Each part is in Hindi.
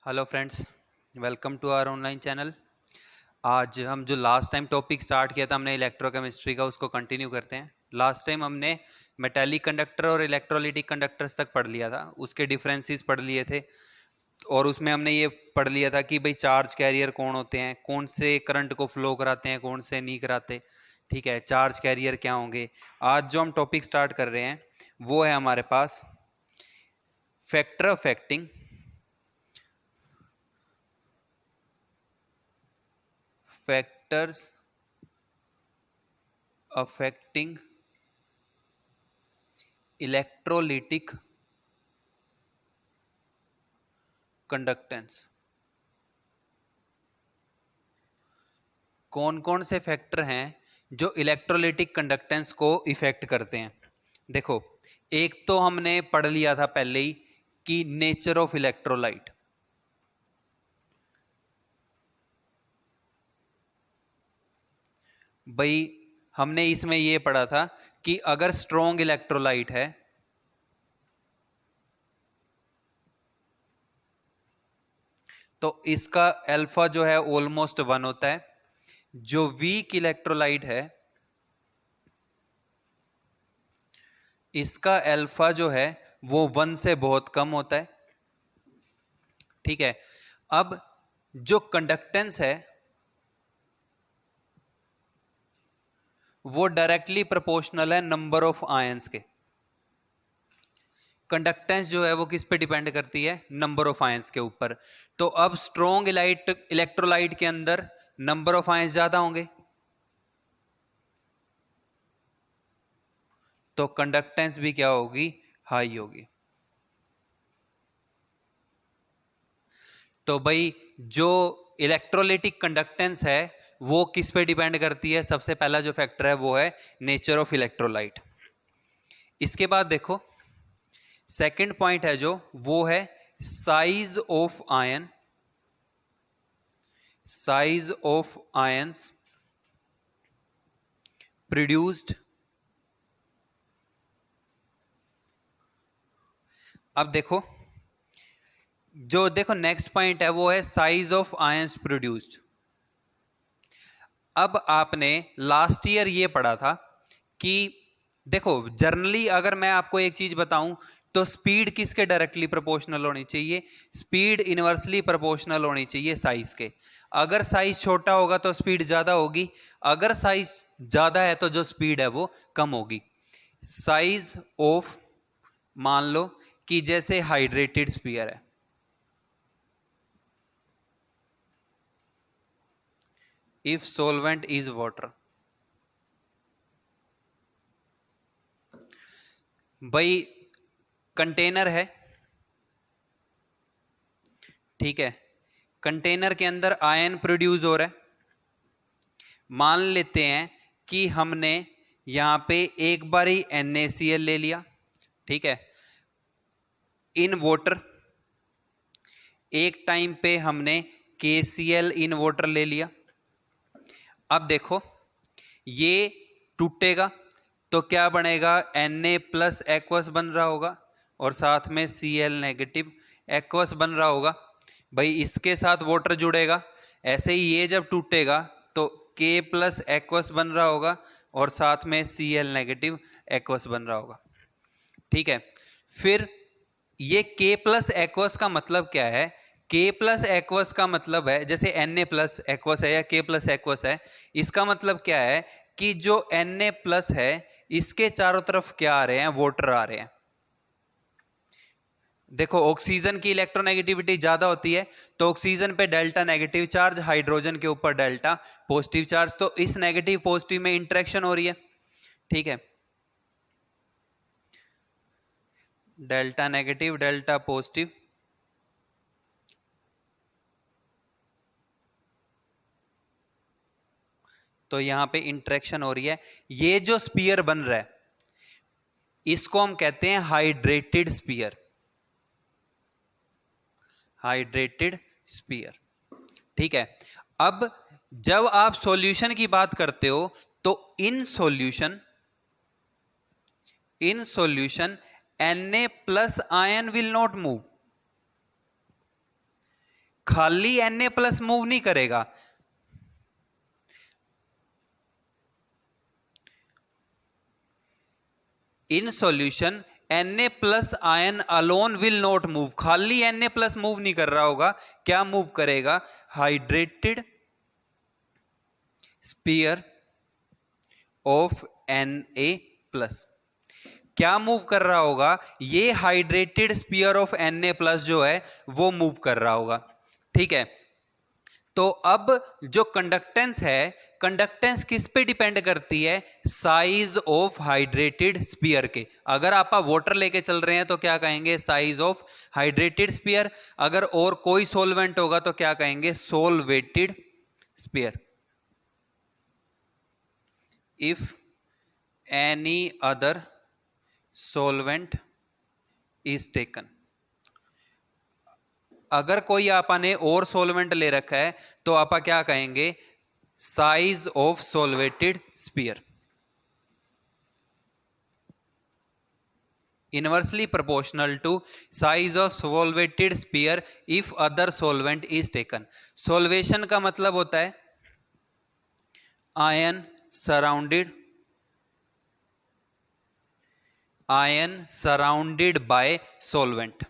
Hello friends, welcome to our online channel. आज हम जो लास्ट टाइम टॉपिक स्टार्ट किया था हमने इलेक्ट्रोकेमिस्ट्री का, उसको कंटिन्यू करते हैं। लास्ट टाइम हमने मेटालिक कंडक्टर और इलेक्ट्रोलिटिक कंडक्टर्स तक पढ़ लिया था, उसके डिफरेंसेस पढ़ लिए थे। और उसमें हमने ये पढ़ लिया था कि भाई चार्ज कैरियर कौन होते हैं, कौन से करंट को फ्लो कराते हैं, कौन से नहीं कराते। ठीक है, चार्ज कैरियर क्या होंगे। आज जो हम टॉपिक स्टार्ट कर रहे हैं वो है हमारे पास factor affecting factors affecting electrolytic conductance। कौन कौन से फैक्टर हैं जो इलेक्ट्रोलिटिक कंडक्टेंस को इफेक्ट करते हैं। देखो, एक तो हमने पढ़ लिया था पहले ही कि नेचर ऑफ इलेक्ट्रोलाइट। भाई हमने इसमें यह पढ़ा था कि अगर स्ट्रॉन्ग इलेक्ट्रोलाइट है तो इसका अल्फा जो है ऑलमोस्ट 1 होता है। जो वीक इलेक्ट्रोलाइट है इसका अल्फा जो है वो 1 से बहुत कम होता है। ठीक है, अब जो कंडक्टेंस है वो डायरेक्टली प्रोपोर्शनल है नंबर ऑफ आयंस के। कंडक्टेंस जो है वो किस पे डिपेंड करती है? नंबर ऑफ आयंस के ऊपर। तो अब स्ट्रॉन्ग इलेक्ट्रोलाइट के अंदर नंबर ऑफ आयंस ज्यादा होंगे तो कंडक्टेंस भी क्या होगी? हाई होगी। तो भाई जो इलेक्ट्रोलिटिक कंडक्टेंस है वो किस पे डिपेंड करती है? सबसे पहला जो फैक्टर है वो है नेचर ऑफ इलेक्ट्रोलाइट। इसके बाद देखो, सेकंड पॉइंट है जो वो है size of ion. Size of ions produced. अब देखो, जो देखो नेक्स्ट पॉइंट है वो है साइज ऑफ आयंस प्रोड्यूस्ड। अब आपने लास्ट ईयर ये पढ़ा था कि देखो जनरली अगर मैं आपको एक चीज बताऊं तो स्पीड किसके डायरेक्टली प्रोपोर्शनल होनी चाहिए? स्पीड इनवर्सली प्रोपोर्शनल होनी चाहिए साइज के। अगर साइज छोटा होगा तो स्पीड ज्यादा होगी, अगर साइज ज्यादा है तो जो स्पीड है वो कम होगी। साइज ऑफ, मान लो कि जैसे हाइड्रेटेड स्फीयर है, इफ सोलवेंट इज वाटर। भाई कंटेनर है, ठीक है, कंटेनर के अंदर आयन प्रोड्यूस हो रहा है। मान लेते हैं कि हमने यहां पे एक बार ही NaCl ले लिया, ठीक है, इन वाटर। एक टाइम पे हमने KCl इन वाटर ले लिया। अब देखो ये टूटेगा तो क्या बनेगा? Na प्लस एक्वस बन रहा होगा और साथ में Cl नेगेटिव एक्वस बन रहा होगा। भाई इसके साथ वाटर जुड़ेगा, ऐसे ही ये जब टूटेगा तो K प्लस एक्वस बन रहा होगा और साथ में Cl नेगेटिव एक्वस बन रहा होगा। ठीक है, फिर ये K प्लस एक्वस का मतलब क्या है? K प्लस एक्वस का मतलब है जैसे Na प्लस एक्वस है या K प्लस एक्वस है, इसका मतलब क्या है कि जो Na प्लस है इसके चारों तरफ क्या आ रहे हैं? वाटर आ रहे हैं। देखो ऑक्सीजन की इलेक्ट्रोनेगेटिविटी ज्यादा होती है तो ऑक्सीजन पे डेल्टा नेगेटिव चार्ज, हाइड्रोजन के ऊपर डेल्टा पॉजिटिव चार्ज, तो इस नेगेटिव पॉजिटिव में इंटरेक्शन हो रही है। ठीक है, डेल्टा नेगेटिव डेल्टा पॉजिटिव, तो यहां पे इंटरेक्शन हो रही है। ये जो स्पीयर बन रहा है इसको हम कहते हैं हाइड्रेटेड स्पीयर। हाइड्रेटेड स्पीयर, ठीक है। अब जब आप सॉल्यूशन की बात करते हो तो in solution Na plus ion will not move. खाली Na प्लस मूव नहीं करेगा, in solution Na plus ion alone will not move. खाली Na प्लस मूव नहीं कर रहा होगा, क्या मूव करेगा? Hydrated sphere of Na plus. क्या मूव कर रहा होगा? ये hydrated sphere of Na plus जो है वो मूव कर रहा होगा। ठीक है, तो अब जो कंडक्टेंस है, कंडक्टेंस किस पे डिपेंड करती है? साइज ऑफ हाइड्रेटेड स्पीयर के। अगर आप वाटर लेके चल रहे हैं तो क्या कहेंगे? Size of hydrated sphere. अगर और कोई सॉल्वेंट होगा तो क्या कहेंगे? Solvated sphere. If any other solvent is taken, अगर कोई आपने और सॉल्वेंट ले रखा है तो आप क्या कहेंगे? Size of solvated sphere. Inversely proportional to size of solvated sphere if other solvent is taken. Solvation का मतलब होता है आयन सराउंडेड बाय सॉल्वेंट।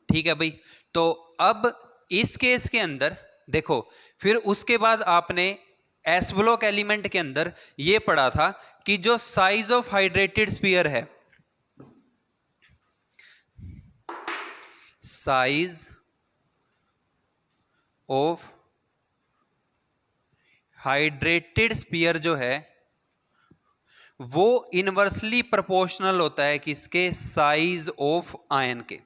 ठीक है भाई, तो अब इस केस के अंदर देखो, फिर उसके बाद आपने एस ब्लॉक एलिमेंट के अंदर यह पढ़ा था कि जो साइज ऑफ हाइड्रेटेड स्पीयर है, साइज ऑफ हाइड्रेटेड स्पीयर जो है वो इनवर्सली प्रोपोर्शनल होता है किसके? साइज ऑफ आयन के।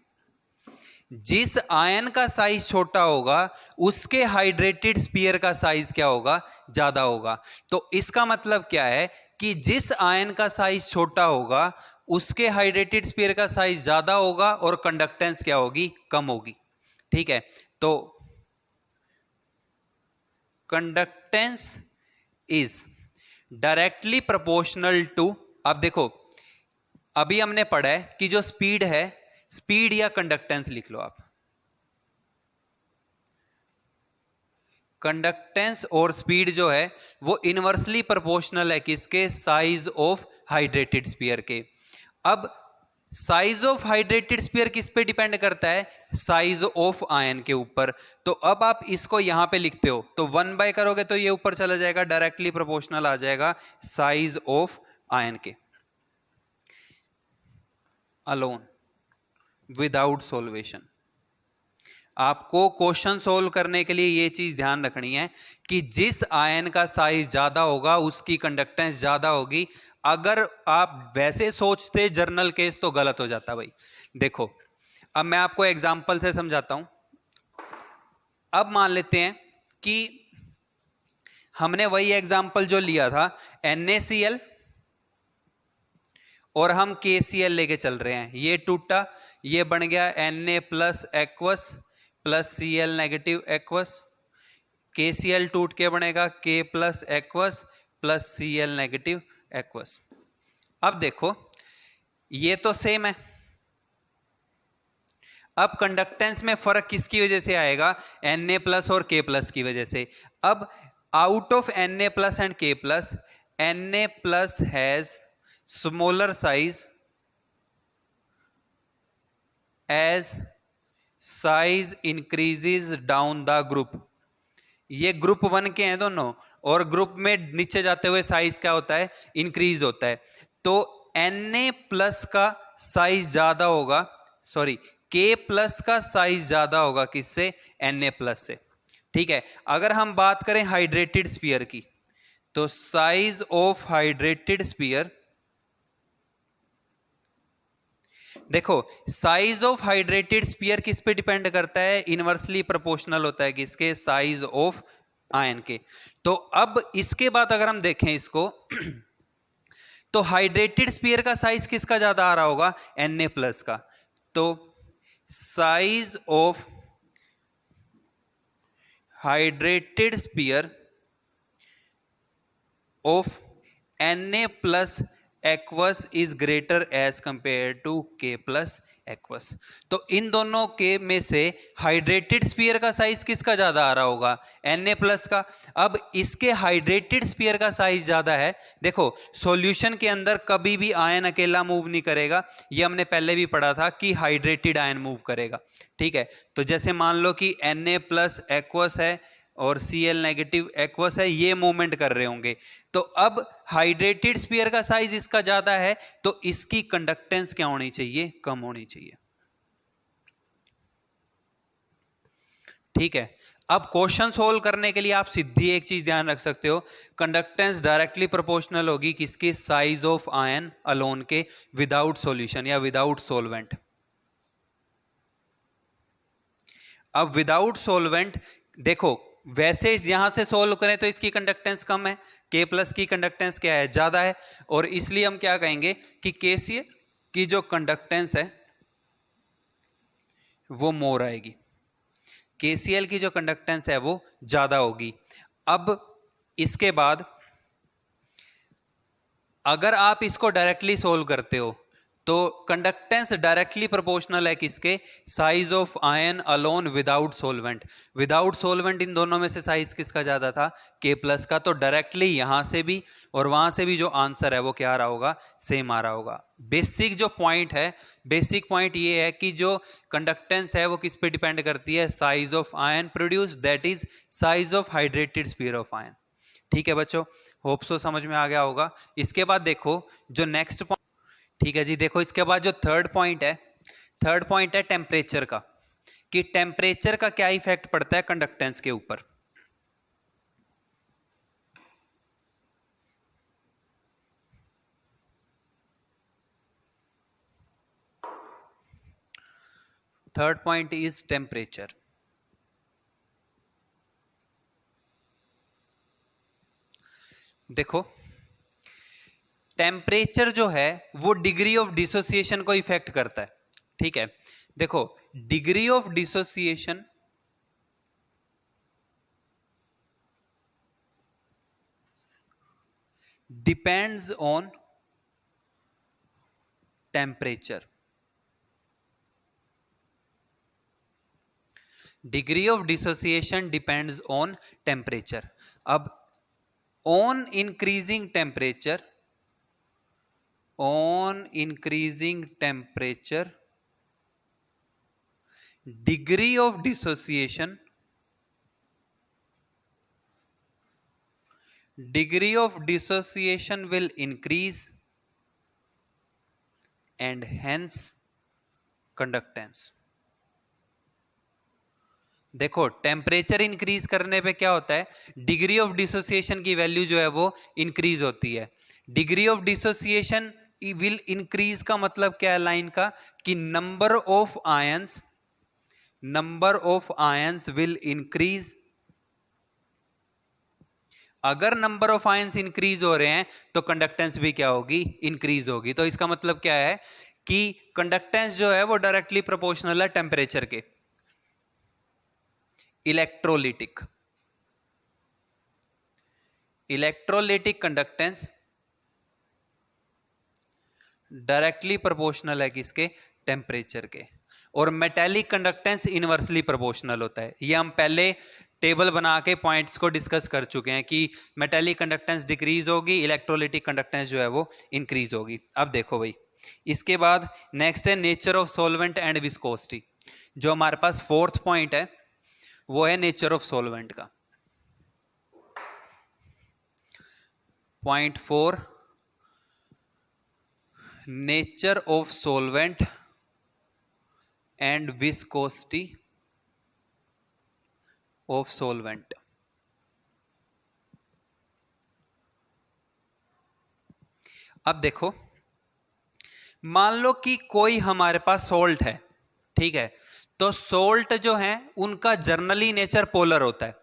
जिस आयन का साइज छोटा होगा उसके हाइड्रेटेड स्पीयर का साइज क्या होगा? ज्यादा होगा। तो इसका मतलब क्या है कि जिस आयन का साइज छोटा होगा उसके हाइड्रेटेड स्पीयर का साइज ज्यादा होगा और कंडक्टेंस क्या होगी? कम होगी। ठीक है, तो conductance is directly proportional to, अब देखो अभी हमने पढ़ा है कि जो स्पीड है, स्पीड या कंडक्टेंस लिख लो आप, कंडक्टेंस और स्पीड जो है वो इनवर्सली प्रोपोर्शनल है किसके? साइज ऑफ हाइड्रेटेड स्पीयर के। अब साइज ऑफ हाइड्रेटेड स्पीयर किस पे डिपेंड करता है? साइज ऑफ आयन के ऊपर। तो अब आप इसको यहां पे लिखते हो तो 1 बाय करोगे तो ये ऊपर चला जाएगा, डायरेक्टली प्रोपोर्शनल आ जाएगा साइज ऑफ आयन के, अलोन विदाउट सॉल्वेशन। आपको क्वेश्चन सोल्व करने के लिए यह चीज ध्यान रखनी है कि जिस आयन का साइज ज्यादा होगा उसकी कंडक्टेंस ज्यादा होगी। अगर आप वैसे सोचते जर्नल केस तो गलत हो जाता भाई। देखो अब मैं आपको एग्जांपल से समझाता हूं। अब मान लेते हैं कि हमने वही एग्जांपल जो लिया था NaCl और हम KCl लेके चल रहे हैं, ये टूटा, ये बन गया Na plus aqueous plus Cl negative aqueous, KCl टूट के बनेगा K plus aqueous plus Cl negative aqueous. अब देखो ये तो सेम है, अब कंडक्टेंस में फर्क किसकी वजह से आएगा? Na प्लस और K प्लस की वजह से। अब out of Na plus and K plus, Na plus has smaller size as size increases down the group. ये ग्रुप 1 के हैं दोनों, और ग्रुप में नीचे जाते हुए साइज क्या होता है? इंक्रीज होता है। तो Na प्लस का साइज ज्यादा होगा, सॉरी K प्लस का साइज ज्यादा होगा किससे? Na प्लस से। ठीक है, अगर हम बात करें हाइड्रेटेड स्फीयर की तो साइज ऑफ हाइड्रेटेड स्फीयर, देखो साइज ऑफ हाइड्रेटेड स्फीयर किस पे डिपेंड करता है? इनवर्सली प्रोपोर्शनल होता है किसके? साइज ऑफ आयन के। तो अब इसके बाद अगर हम देखें इसको तो हाइड्रेटेड स्फीयर का साइज किसका ज्यादा आ रहा होगा? Na प्लस का। तो size of hydrated sphere of Na plus aqueous is greater as compare to K plus aqueous. तो इन दोनों के में से हाइड्रेटेड स्फीयर का साइज किसका ज्यादा आ रहा होगा? Na प्लस का। अब इसके हाइड्रेटेड स्फीयर का साइज ज्यादा है। देखो सॉल्यूशन के अंदर कभी भी आयन अकेला मूव नहीं करेगा, ये हमने पहले भी पढ़ा था कि हाइड्रेटेड आयन मूव करेगा। ठीक है, तो जैसे मान लो कि Na प्लस एक्वस है और Cl नेगेटिव एक्वस है, ये मूवमेंट कर रहे होंगे। तो अब हाइड्रेटेड स्फीयर का साइज इसका ज्यादा है, तो इसकी कंडक्टेंस क्या होनी चाहिए? कम होनी चाहिए। ठीक है, अब क्वेश्चन सोल्व करने के लिए आप सीधी एक चीज ध्यान रख सकते हो, कंडक्टेंस डायरेक्टली प्रोपोर्शनल होगी किसके? साइज ऑफ आयन अलोन के, विदाउट सॉल्यूशन या विदाउट सॉल्वेंट। अब विदाउट सॉल्वेंट देखो, वैसे यहां से सोल्व करें तो इसकी कंडक्टेंस कम है, K प्लस की कंडक्टेंस क्या है? ज्यादा है, और इसलिए हम क्या कहेंगे कि KCl की जो कंडक्टेंस है वो मोर आएगी, KCl की जो कंडक्टेंस है वो ज्यादा होगी। अब इसके बाद अगर आप इसको डायरेक्टली सोल्व करते हो तो कंडक्टेंस डायरेक्टली प्रोपोर्शनल है किसके? Size of ion alone without solvent. Without solvent इन दोनों में से साइज किसका ज्यादा था? K प्लस का। तो डायरेक्टली यहां से भी और वहां से भी जो आंसर है वो क्या आ रहा होगा? सेम आ रहा होगा। बेसिक जो पॉइंट है, बेसिक पॉइंट ये है कि जो कंडक्टेंस है वो किस पे डिपेंड करती है? Size of ion produce, that is size of hydrated sphere of ion. ठीक है बच्चों, होप सो समझ में आ गया होगा। इसके बाद देखो जो नेक्स्ट पॉइंट, ठीक है जी, देखो इसके बाद जो थर्ड पॉइंट है, थर्ड पॉइंट है टेम्परेचर का, कि टेम्परेचर का क्या इफेक्ट पड़ता है कंडक्टेंस के ऊपर। Third point is temperature. देखो टेम्परेचर जो है वो डिग्री ऑफ डिसोसिएशन को इफेक्ट करता है। ठीक है, देखो degree of dissociation depends on temperature. Degree of dissociation depends on temperature. अब on increasing temperature, on increasing temperature, degree of dissociation will increase and hence conductance। देखो टेम्परेचर इंक्रीज करने पे क्या होता है? डिग्री ऑफ डिसोसिएशन की वैल्यू जो है वो इंक्रीज होती है। Degree of dissociation will increase का मतलब क्या है लाइन का? कि number of ions will increase. अगर नंबर ऑफ आयंस इंक्रीज हो रहे हैं तो कंडक्टेंस भी क्या होगी? इंक्रीज होगी। तो इसका मतलब क्या है कि कंडक्टेंस जो है वो डायरेक्टली प्रोपोर्शनल है टेम्परेचर के। इलेक्ट्रोलिटिक कंडक्टेंस डायरेक्टली प्रोपोर्शनल है किसके? टेम्परेचर के। और मेटेलिक कंडक्टेंस इनवर्सली प्रोपोर्शनल होता है। ये हम पहले टेबल बना के पॉइंट्स को डिस्कस कर चुके हैं कि मेटेलिक कंडक्टेंस डिक्रीज होगी, इलेक्ट्रोलिटिक कंडक्टेंस जो है वो इंक्रीज होगी। अब देखो भाई, इसके बाद नेक्स्ट है nature of solvent and viscosity. जो हमारे पास फोर्थ पॉइंट है वो है नेचर ऑफ सॉल्वेंट का। Point 4, nature of solvent and viscosity of solvent. अब देखो मान लो कि कोई हमारे पास सोल्ट है, ठीक है, तो सोल्ट जो है उनका जर्नली नेचर पोलर होता है।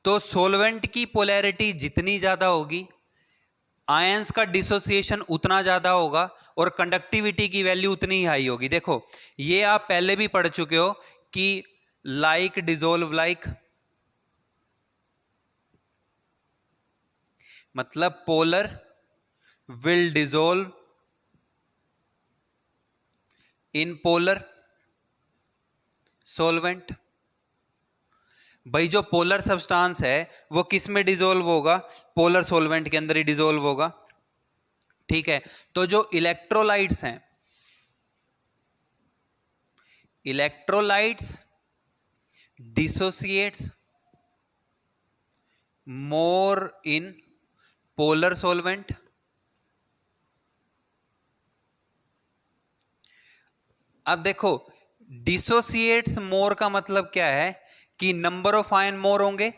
तो सॉल्वेंट की पोलैरिटी जितनी ज्यादा होगी, आयंस का डिसोसिएशन उतना ज्यादा होगा और कंडक्टिविटी की वैल्यू उतनी ही हाई होगी। देखो ये आप पहले भी पढ़ चुके हो कि लाइक डिसोल्व लाइक, मतलब polar will dissolve in polar solvent। भाई जो पोलर सब्सटेंस है वो किस में डिसॉल्व होगा? पोलर सॉल्वेंट के अंदर ही डिसॉल्व होगा। ठीक है, तो जो इलेक्ट्रोलाइट्स हैं, electrolytes dissociates more in polar solvent. अब देखो डिसोसिएट्स मोर का मतलब क्या है कि नंबर ऑफ आयन मोर होंगे,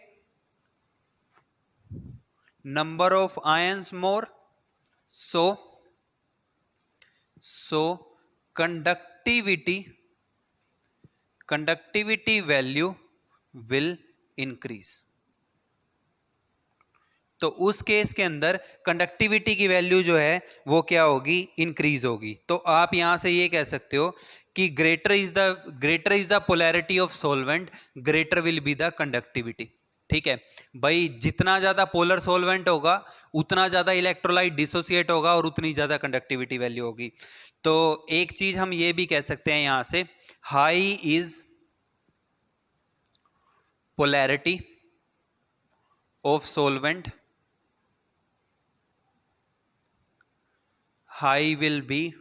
number of ions more, so conductivity value will increase. तो उस केस के अंदर कंडक्टिविटी की वैल्यू जो है वो क्या होगी? इंक्रीज होगी। तो आप यहां से ये कह सकते हो कि greater is the polarity of solvent, greater will be the conductivity. ठीक है भाई, जितना ज्यादा पोलर सॉल्वेंट होगा उतना ज्यादा इलेक्ट्रोलाइट डिसोसिएट होगा और उतनी ज्यादा कंडक्टिविटी वैल्यू होगी। तो एक चीज हम ये भी कह सकते हैं यहां से, high is polarity of solvent, high will B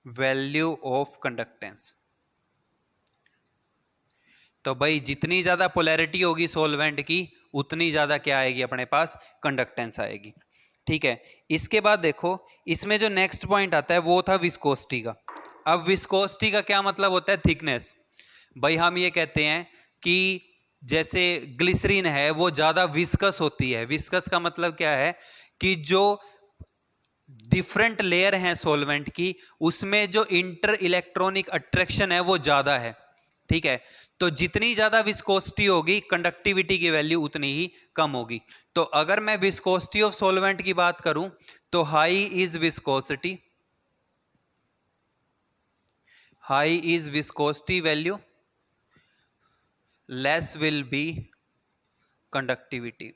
value of conductance. तो भाई जितनी ज्यादा पोलैरिटी होगी सॉल्वेंट की उतनी ज्यादा क्या आएगी अपने पास? कंडक्टेंस आएगी। ठीक है, इसके बाद देखो इसमें जो नेक्स्ट पॉइंट आता है वो था विस्कोसिटी का। अब विस्कोसिटी का क्या मतलब होता है? थिकनेस। भाई हम ये कहते हैं कि जैसे ग्लिसरीन है वो ज्यादा विस्कस होती है। विस्कस का मतलब क्या है कि जो डिफरेंट लेयर हैं सॉल्वेंट की उसमें जो इंटर इलेक्ट्रॉनिक अट्रैक्शन है वो ज्यादा है। ठीक है, तो जितनी ज्यादा विस्कोसिटी होगी कंडक्टिविटी की वैल्यू उतनी ही कम होगी। तो अगर मैं विस्कोसिटी ऑफ सॉल्वेंट की बात करूं तो high is viscosity value, less will be conductivity.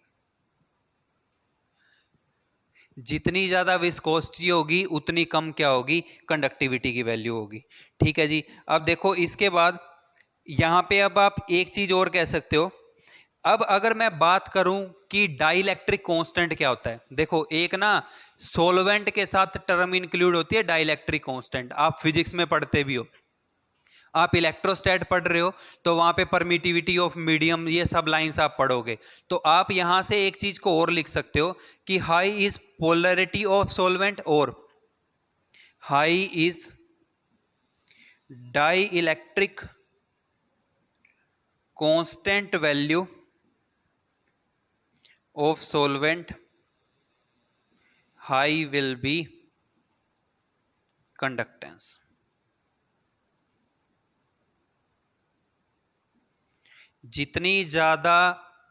जितनी ज्यादा विस्कोसिटी होगी उतनी कम क्या होगी? कंडक्टिविटी की वैल्यू होगी। ठीक है जी, अब देखो इसके बाद यहां पे अब आप एक चीज और कह सकते हो। अब अगर मैं बात करूं कि डाइलेक्ट्रिक कांस्टेंट क्या होता है, देखो एक ना सॉल्वेंट के साथ टर्म इंक्लूड होती है डाइलेक्ट्रिक कांस्टेंट, आप फिजिक्स में पढ़ते भी हो। आप इलेक्ट्रोस्टैट पढ़ रहे हो तो वहां पे परमिटिविटी ऑफ मीडियम ये सब लाइंस आप पढ़ोगे। तो आप यहां से एक चीज को और लिख सकते हो कि high is polarity of solvent और high is dielectric constant value of solvent, high will be conductance. जितनी ज्यादा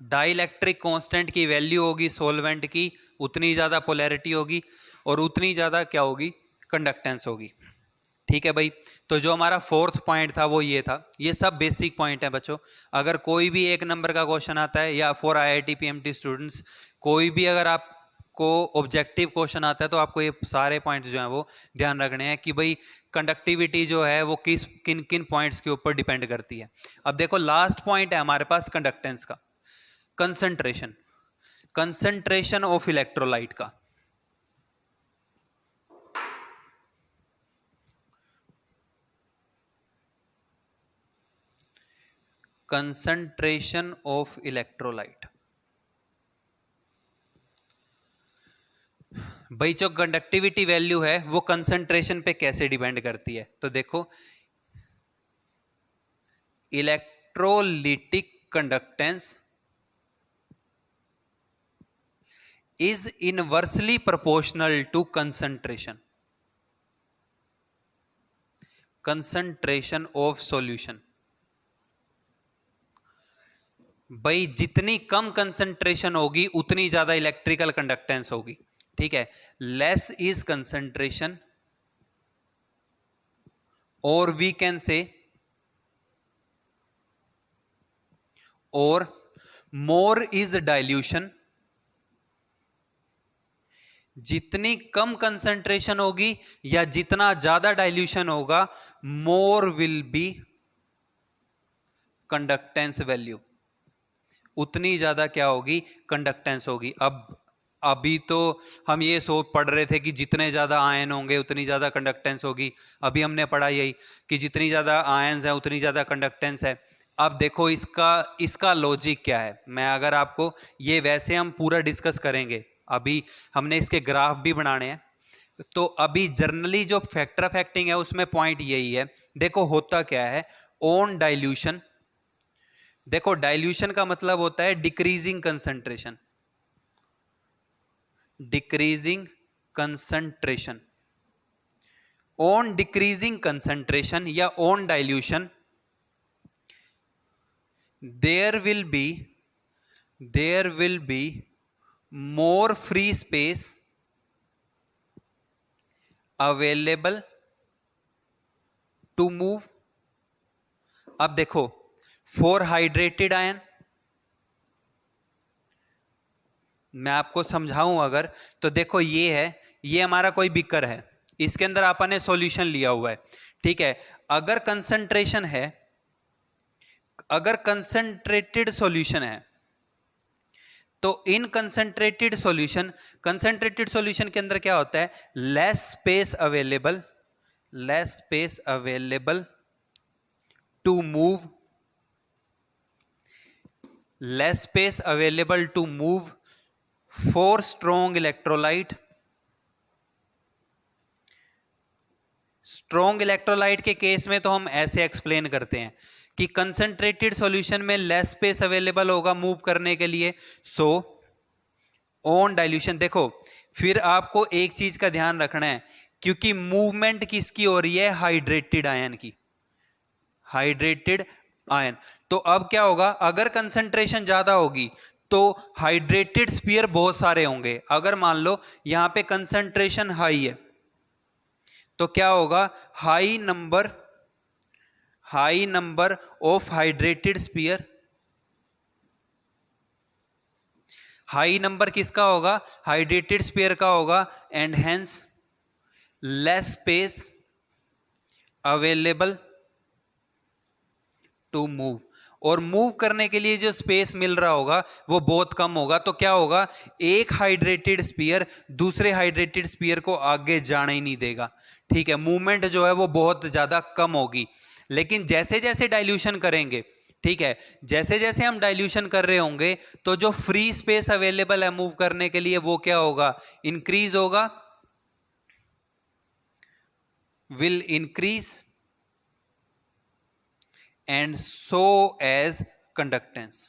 डाइलेक्ट्रिक कांस्टेंट की वैल्यू होगी सॉल्वेंट की उतनी ज्यादा पोलैरिटी होगी और उतनी ज्यादा क्या होगी? कंडक्टेंस होगी। ठीक है भाई, तो जो हमारा फोर्थ पॉइंट था वो ये था। ये सब बेसिक पॉइंट है बच्चों। अगर कोई भी एक नंबर का क्वेश्चन आता है या फॉर IIT PMT स्टूडेंट्स कोई भी अगर आपको ऑब्जेक्टिव क्वेश्चन आता है तो आपको ये सारे पॉइंट्स जो हैं वो ध्यान रखने हैं कि भाई कंडक्टिविटी जो है वो किन किन पॉइंट्स के ऊपर डिपेंड करती है। अब देखो लास्ट पॉइंट है हमारे पास कंडक्टेंस का, कंसंट्रेशन ऑफ इलेक्ट्रोलाइट का। कंसंट्रेशन ऑफ इलेक्ट्रोलाइट, भाई जो कंडक्टिविटी वैल्यू है वो कंसंट्रेशन पे कैसे डिपेंड करती है? तो देखो electrolytic conductance is inversely proportional to concentration of solution. भाई जितनी कम कंसंट्रेशन होगी उतनी ज्यादा इलेक्ट्रिकल कंडक्टेंस होगी। ठीक है, लेस इज कंसंट्रेशन और वी कैन से और मोर इज डाइल्यूशन जितनी कम कंसंट्रेशन होगी या जितना ज्यादा डाइल्यूशन होगा, more will be conductance value, उतनी ज्यादा क्या होगी, कंडक्टेंस होगी। अब अभी तो हम ये सोच पढ़ रहे थे कि जितने ज्यादा आयन होंगे उतनी ज्यादा कंडक्टेंस होगी, अभी हमने पढ़ा यही कि जितनी ज्यादा आयन्स है उतनी ज्यादा कंडक्टेंस है। अब देखो इसका लॉजिक क्या है, मैं अगर आपको ये, वैसे हम पूरा डिस्कस करेंगे, अभी हमने इसके ग्राफ भी बनाने हैं। तो अभी जनरली जो फैक्टर ऑफ एक्टिंग है उसमें पॉइंट यही है। देखो होता क्या है, ऑन डाइल्यूशन, देखो डाइल्यूशन का मतलब होता है decreasing concentration, decreasing concentration. On decreasing concentration या on dilution, there will be more free space available to move। अब देखो फॉर हाइड्रेटेड आयन, मैं आपको समझाऊं अगर, तो देखो ये है, ये हमारा कोई बीकर है, इसके अंदर आपने ने सॉल्यूशन लिया हुआ है, ठीक है। अगर कंसंट्रेशन है, अगर कंसंट्रेटेड सॉल्यूशन है, तो in concentrated solution, concentrated solution के अंदर क्या होता है, less space available to move, less space available to move for strong electrolyte. Strong electrolyte के केस में तो हम ऐसे एक्सप्लेन करते हैं कि कंसंट्रेटेड सॉल्यूशन में लेस स्पेस अवेलेबल होगा मूव करने के लिए, सो ऑन डाइल्यूशन। देखो फिर आपको एक चीज का ध्यान रखना है, क्योंकि मूवमेंट किसकी हो रही है, हाइड्रेटेड आयन की, हाइड्रेटेड आयन। तो अब क्या होगा, अगर कंसंट्रेशन ज्यादा होगी तो हाइड्रेटेड स्फीयर बहुत सारे होंगे। अगर मान लो यहां पे कंसंट्रेशन हाई है तो क्या होगा, high number of hydrated sphere. High number किसका होगा, हाइड्रेटेड स्फीयर का होगा, and hence less space available to move. और मूव करने के लिए जो स्पेस मिल रहा होगा वो बहुत कम होगा। तो क्या होगा, एक हाइड्रेटेड स्फीयर दूसरे हाइड्रेटेड स्फीयर को आगे जाने ही नहीं देगा, ठीक है। मूवमेंट जो है वो बहुत ज्यादा कम होगी। लेकिन जैसे जैसे डाइल्यूशन करेंगे, ठीक है, जैसे जैसे हम डाइल्यूशन कर रहे होंगे तो जो फ्री स्पेस अवेलेबल है मूव करने के लिए वो क्या होगा, इंक्रीज होगा, will increase, and so as conductance,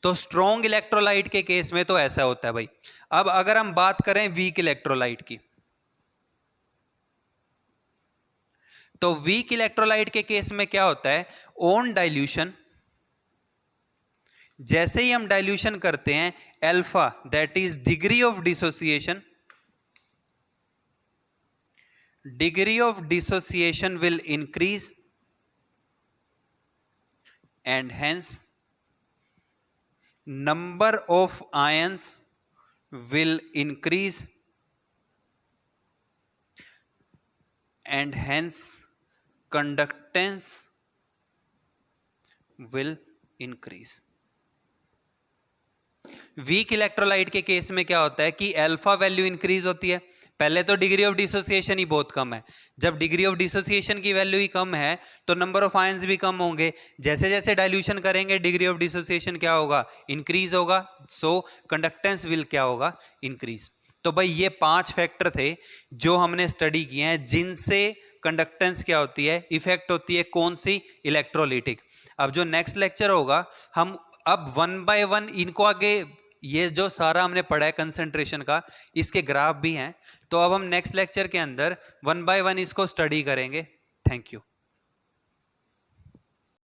तो स्ट्रॉन्ग इलेक्ट्रोलाइट के केस में तो ऐसा होता है भाई। अब अगर हम बात करें वीक इलेक्ट्रोलाइट की, तो वीक इलेक्ट्रोलाइट के केस में क्या होता है, ऑन डाइल्यूशन, जैसे ही हम डाइल्यूशन करते हैं, alpha that is degree of dissociation will increase, and hence number of ions will increase, and hence conductance will increase। Weak electrolyte के केस में क्या होता है कि अल्फा वैल्यू इंक्रीज होती है। पहले तो डिग्री ऑफ डिसोसिएशन ही बहुत कम है, जब डिग्री ऑफ डिसोसिएशन की वैल्यू ही कम है तो नंबर ऑफ आयंस भी कम होंगे। जैसे जैसे डाइल्यूशन करेंगे डिग्री ऑफ डिसोसिएशन क्या होगा, इंक्रीज होगा, सो कंडक्टेंस विल क्या होगा, इंक्रीज। तो भाई ये 5 फैक्टर थे जो हमने स्टडी किए हैं जिनसे कंडक्टेंस क्या होती है, इफेक्ट होती है कौन सी, इलेक्ट्रोलिटिक। अब जो नेक्स्ट लेक्चर होगा हम अब 1 बाय 1 इनको आगे, ये जो सारा हमने पढ़ा है कंसंट्रेशन का, इसके ग्राफ भी हैं, तो अब हम नेक्स्ट लेक्चर के अंदर 1 बाय 1 इसको स्टडी करेंगे। Thank you.